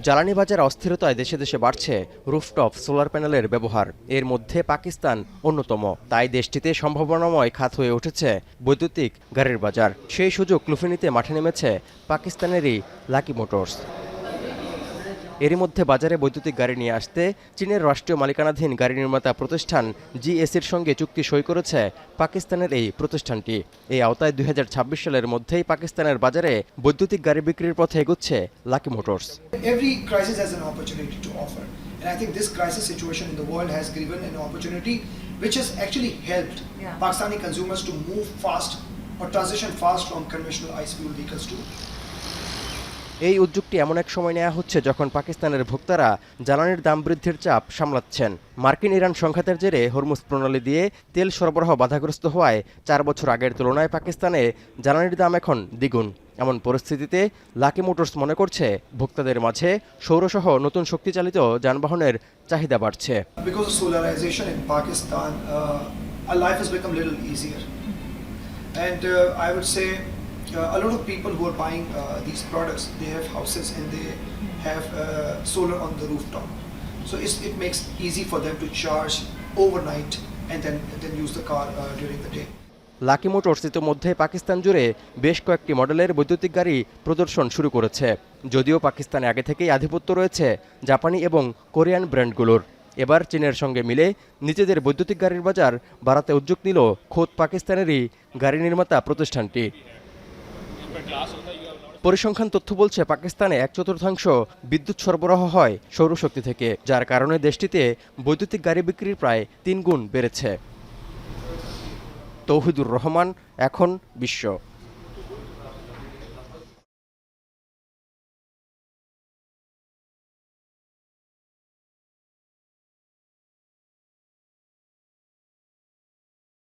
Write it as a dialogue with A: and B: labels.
A: জ্বালানি বাজার অস্থিরতায় দেশে দেশে বাড়ছে রুফটপ সোলার প্যানেলের ব্যবহার। এর মধ্যে পাকিস্তান অন্যতম। তাই দেশটিতে সম্ভাবনাময় খাত হয়ে উঠেছে বৈদ্যুতিক গাড়ির বাজার। সেই সুযোগ লুফে নিতে মাঠে নেমেছে পাকিস্তানেরই লাকি মোটরস। এরই মধ্যে বাজারে বৈদ্যুতিক গাড়ি নিয়ে আসতে চীনের রাষ্ট্রীয় মালিকানাধীন গাড়ি নির্মাতা প্রতিষ্ঠান জিএসির সঙ্গে চুক্তি সই করেছে পাকিস্তানের এই প্রতিষ্ঠানটি। এই আওতায় 2026 সালের মধ্যেই পাকিস্তানের বাজারে বৈদ্যুতিক গাড়ি বিক্রির পথে এগুচ্ছে Lucky Motors.
B: Every crisis has an opportunity to offer, and I think this crisis situation in the world has given an opportunity which has actually helped Pakistani consumers to move fast or transition fast from conventional ICE fuel vehicles to
A: এই উদ্যোগটি এমন এক সময় নেওয়া হচ্ছে যখন পাকিস্তানের ভোক্তারা জ্বালানির দাম বৃদ্ধির চাপ সামলাচ্ছেন। মার্কিন ইরান সংঘাতের জেরে হরমুজ প্রণালী দিয়ে তেল সরবরাহ বাধাগ্রস্ত হওয়ায় 4 বছর আগের তুলনায় পাকিস্তানে জ্বালানির দাম এখন দ্বিগুণ। এমন পরিস্থিতিতে লাকি মোটরস মনে করছে ভোক্তাদের মাঝে সৌরসহ নতুন শক্তিচালিত যানবাহনের চাহিদা বাড়ছে।
B: because of solarization in Pakistan, our life has become a little easier, and I would say a lot of people who are buying these products, they have houses and they have solar on the rooftop, so it makes easy for them to charge overnight and then use the car during the day.
A: Lucky motors ইতিমধ্যে পাকিস্তান জুড়ে বেশ কয়েকটি মডেলের বৈদ্যুতিক গাড়ি প্রদর্শন শুরু করেছে। যদিও পাকিস্তানে আগে থেকেই আধিপত্য রয়েছে জাপানি এবং কোরিয়ান ব্র্যান্ডগুলোর। এবার চীনের সঙ্গে মিলে নিজেদের বৈদ্যুতিক গাড়ির বাজার বাড়াতে উদ্যোগ নিল খোদ পাকিস্তানেরই গাড়ি নির্মাতা প্রতিষ্ঠানটি। পরিসংখ্যান তথ্য বলছে পাকিস্তানে 1/4 বিদ্যুৎ সরবরাহ হয় সৌরশক্তি থেকে, যার কারণে দেশটিতে বৈদ্যুতিক গাড়ি বিক্রির প্রায় 3 গুণ বেড়েছে। তৌহিদুর রহমান, এখন বিশ্ব।